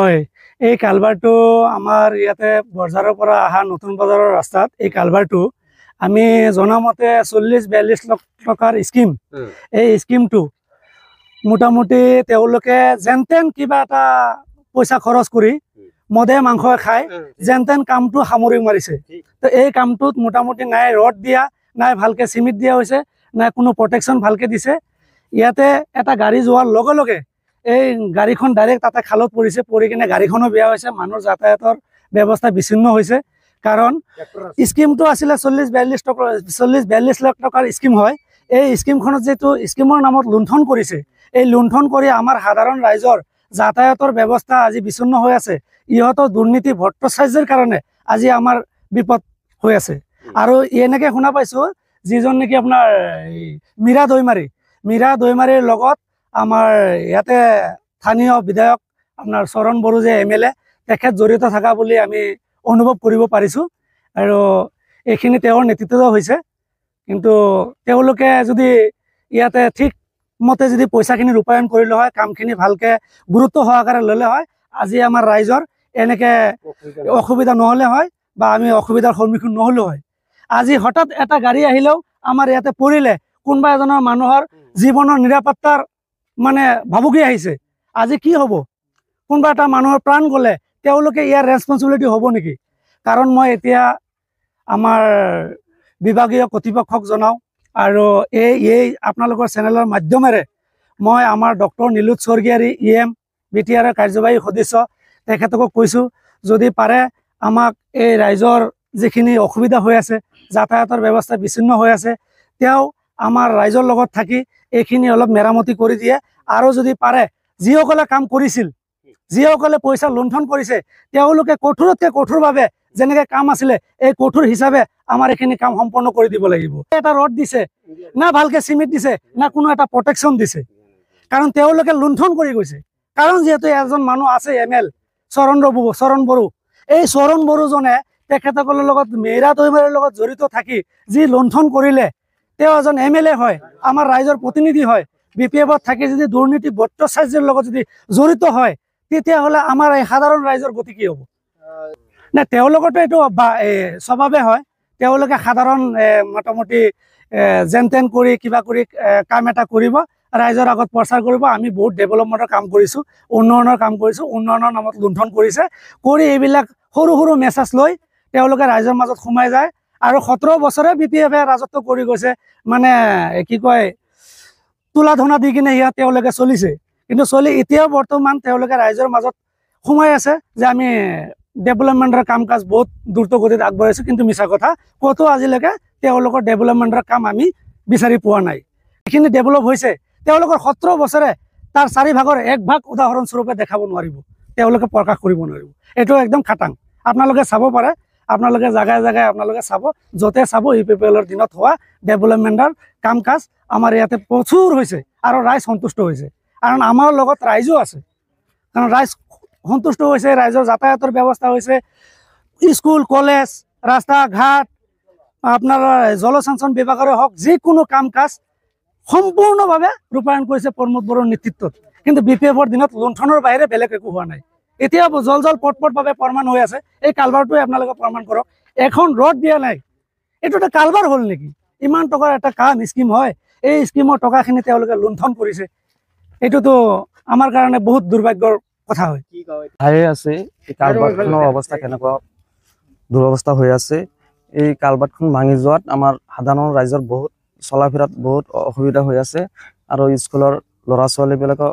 হয় এই কালভাৰটো আমাৰ ইয়াতে বজাৰৰ পৰা অহা নতুন বজাৰৰ ৰাস্তাত এই কালভাৰটো আমি জনামতে 40-42 লাখ টকাৰ স্কিম এই স্কিমটো মোটামুটি তেওঁলোকে যেনতেন কিবা এটা পইচা খৰচ কৰি মদে মাংস খায় যেনতেন কামটো সামৰি মাৰিছে। তো এই কামটোত মোটামুটি নাই ৰড দিয়া, নাই ভালকে চিমেণ্ট দিয়া হৈছে, নাই কোনো প্ৰটেকশ্যন ভালকে দিছে। ইয়াতে এটা গাড়ী যোৱাৰ লগে লগে এই গাড়ীখন ডাইৰেক্ট তাতে খালত পৰিছে, পৰি কিনে গাড়ীখনো বেয়া হৈছে, মানুহৰ যাতায়াতৰ ব্যৱস্থা বিচ্ছিন্ন হৈছে। কাৰণ স্কিমটো আছিলে 40-42 লাখ টকাৰ স্কিম হয়। এই স্কিমখনত যিটো স্কিমৰ নামত লুণ্ঠন কৰিছে, এই লুণ্ঠন কৰি আমাৰ সাধাৰণ ৰাইজৰ যাতায়াতৰ ব্যৱস্থা আজি বিচ্ছিন্ন হৈ আছে। ইহঁতৰ দুৰ্নীতি ভট্টাচাৰ্যৰ কাৰণে আজি আমাৰ বিপদ হৈ আছে। আৰু এনেকৈ শুনা পাইছোঁ যিজন নেকি আপোনাৰ মীৰা দৈমাৰীৰ লগত আমাৰ ইয়াতে স্থানীয় বিধায়ক আপোনাৰ চৰণ বড়ো যে MLA তেখেত জড়িত থকা বুলি আমি অনুভৱ কৰিব পাৰিছোঁ। আৰু এইখিনি তেওঁৰ নেতৃত্বত হৈছে। কিন্তু তেওঁলোকে যদি ইয়াতে ঠিক মতে যদি পইচাখিনি ৰূপায়ণ কৰিলে হয়, কামখিনি ভালকৈ গুৰুত্ব সহকাৰে ল'লে হয়, আজি আমাৰ ৰাইজৰ এনেকৈ অসুবিধা নহ'লে হয় বা আমি অসুবিধাৰ সন্মুখীন নহ'লো হয়। আজি হঠাৎ এটা গাড়ী আহিলেও আমাৰ ইয়াতে পৰিলে কোনোবা এজনৰ মানুহৰ জীৱনৰ নিৰাপত্তাৰ মানে ভাবুকি আহিছে। আজি কি হ'ব? কোনোবা এটা মানুহৰ প্ৰাণ গ'লে তেওঁলোকে ইয়াৰ ৰেছপঞ্চিবিলিটি হ'ব নেকি? কাৰণ মই এতিয়া আমাৰ বিভাগীয় কৰ্তৃপক্ষক জনাওঁ আৰু এই আপোনালোকৰ চেনেলৰ মাধ্যমেৰে মই আমাৰ ডক্টৰ নীলোৎ স্বৰ্গীয়াৰী EM BTR কাৰ্যবাহী সদস্য তেখেতকো কৈছোঁ, যদি পাৰে আমাক এই ৰাইজৰ যিখিনি অসুবিধা হৈ আছে, যাতায়াতৰ ব্যৱস্থা বিচ্ছিন্ন হৈ আছে, তেওঁ আমাৰ ৰাইজৰ লগত থাকি এইখিনি অলপ মেৰামতি কৰি দিয়ে। আৰু যদি পাৰে যিসকলে কাম কৰিছিল, যিসকলে পইচা লুণ্ঠন কৰিছে, তেওঁলোকে কঠোৰতকৈ কঠোৰভাৱে যেনেকৈ কাম আছিলে এই কঠোৰ হিচাপে আমাৰ এইখিনি কাম সম্পন্ন কৰি দিব লাগিব। এটা ৰড দিছে না, ভালকৈ চিমেণ্ট দিছে না, কোনো এটা প্ৰটেকশ্যন দিছে। কাৰণ তেওঁলোকে লুণ্ঠন কৰি গৈছে। কাৰণ যিহেতু এজন মানুহ আছে ML চৰণ বড়ো, এই চৰণ বড়োজনে তেখেতসকলৰ লগত মীৰা দৈমাৰীৰ লগত জড়িত থাকি যি লুণ্ঠন কৰিলে, তেওঁ এজন MLA হয়, আমাৰ ৰাইজৰ প্ৰতিনিধি হয়। BPFত থাকি যদি দুৰ্নীতি ভট্টাচাৰ্যৰ লগত যদি জড়িত হয়, তেতিয়াহ'লে আমাৰ এই সাধাৰণ ৰাইজৰ গতি কি হ'ব? নে তেওঁলোকৰতো এইটো স্বভাৱে হয়, তেওঁলোকে সাধাৰণ মোটামুটি যেন তেন কৰি কিবা কৰি কাম এটা কৰিব, ৰাইজৰ আগত প্ৰচাৰ কৰিব, আমি বহুত ডেভেলপমেণ্টৰ কাম কৰিছোঁ, উন্নয়নৰ কাম কৰিছোঁ, উন্নয়নৰ নামত লুণ্ঠন কৰিছে, কৰি এইবিলাক সৰু সৰু মেছেজ লৈ তেওঁলোকে ৰাইজৰ মাজত সোমাই যায়। আৰু 17 বছৰে BPFে ৰাজত্ব কৰি গৈছে, মানে কি কয় তোলা ধনা দি কিনে তেওঁলোকে চলিছে। কিন্তু এতিয়াও বৰ্তমান তেওঁলোকে ৰাইজৰ মাজত সোমাই আছে যে আমি ডেভেলপমেণ্টৰ কাম কাজ বহুত দ্ৰুত গতিত আগবাঢ়িছোঁ। কিন্তু মিছা কথা, ক'তো আজিলৈকে তেওঁলোকৰ ডেভেলপমেণ্টৰ কাম আমি বিচাৰি পোৱা নাই। এইখিনি ডেভেলপ হৈছে, তেওঁলোকৰ 17 বছৰে তাৰ 4 ভাগৰ 1 ভাগ উদাহৰণস্বৰূপে দেখাব নোৱাৰিব, তেওঁলোকে প্ৰকাশ কৰিব নোৱাৰিব। এইটো একদম খাটাং। আপোনালোকে চাব পাৰে, আপোনালোকে জাগাই জাগাই আপোনালোকে চাব, য'তে চাব UPPLৰ দিনত হোৱা ডেভেলপমেণ্টৰ কাম কাজ আমাৰ ইয়াতে প্ৰচুৰ হৈছে আৰু ৰাইজ সন্তুষ্ট হৈছে। কাৰণ আমাৰ লগত ৰাইজো আছে, কাৰণ ৰাইজ সন্তুষ্ট হৈছে, ৰাইজৰ যাতায়াতৰ ব্যৱস্থা হৈছে, স্কুল কলেজ ৰাস্তা ঘাট আপোনাৰ জলসিঞ্চন বিভাগৰে হওক, যিকোনো কাম কাজ সম্পূৰ্ণভাৱে ৰূপায়ণ কৰিছে প্ৰমোদ বড়োৰ নেতৃত্বত। কিন্তু BPFৰ দিনত লুণ্ঠনৰ বাহিৰে বেলেগ একো হোৱা নাই। এতিয়া জল পটভাৱে প্ৰমাণ হৈ আছে। এই কালভাৰটোৱে আপোনালোকে প্ৰমাণ কৰক, এখন ৰড দিয়া নাই, এইটো এটা কালভাৰ হ'ল নেকি? ইমান টকাৰ এটা কাম স্কিম হয়, এই স্কিমৰ টকাখিনি তেওঁলোকে লুণ্ঠন কৰিছে। এইটোতো আমাৰ কাৰণে বহুত দুৰ্ভাগ্যৰ কথা হয়। আছে এই কালভাৰখনৰ অৱস্থা কেনেকুৱা দুৰৱস্থা হৈ আছে। এই কালভাৰখন ভাঙি যোৱাত আমাৰ সাধাৰণ ৰাইজৰ বহুত চলা ফিৰাত বহুত অসুবিধা হৈ আছে। আৰু স্কুলৰ ল'ৰা ছোৱালীবিলাকক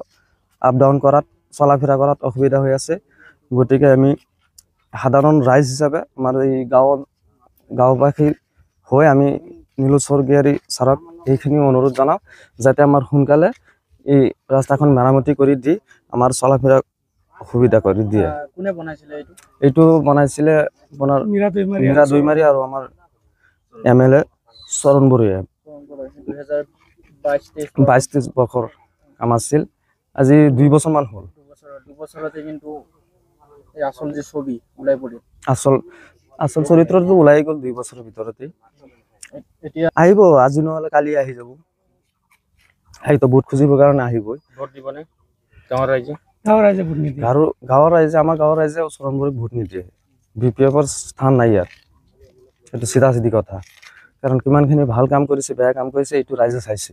আপ ডাউন কৰাত, চলা ফিৰা কৰাত অসুবিধা হৈ আছে। গতিকে আমি সাধাৰণ ৰাইজ হিচাপে আমাৰ এই গাঁওবাসী হৈ আমি নীলোৎ স্বৰ্গীয়াৰী ছাৰক এইখিনি অনুৰোধ জনাওঁ, যাতে আমাৰ সোনকালে এই ৰাস্তাখন মেৰামতি কৰি দি আমাৰ চলা ফিৰা সুবিধা কৰি দিয়ে। কোনে বনাইছিলে এইটো? বনাইছিলে আপোনাৰ মীৰা দৈমাৰী আৰু আমাৰ MLA চৰণ বড়োৱে। 22-23 বছৰ কাম আছিল, আজি 2 বছৰমান হ'ল। 2 বছৰতে কিন্তু এই আচল যে ছবি ওলাই পৰে, আচল চৰিত্ৰটো ওলাই গ'ল 2 বছৰৰ ভিতৰতে। এতিয়া আহিব, আজি নহ'লে কালি আহি যাব। সেইটো ভোট খুজিবৰ কাৰণে আহিবই। ভোট দিবনে গাঁৱৰ ৰাইজে? গাঁৱৰ ৰাইজে ভোট নিদিয়ে। গাঁৱৰ ৰাইজে আমাৰ গাঁৱৰ ৰাইজে চৰণবোৰক ভোট নিদিয়ে। BPF-ৰ স্থান নাই ইয়াত, সেইটো চিধা চিধি কথা। কাৰণ কিমানখিনি ভাল কাম কৰিছে বেয়া কাম কৰিছে এইটো ৰাইজে চাইছে।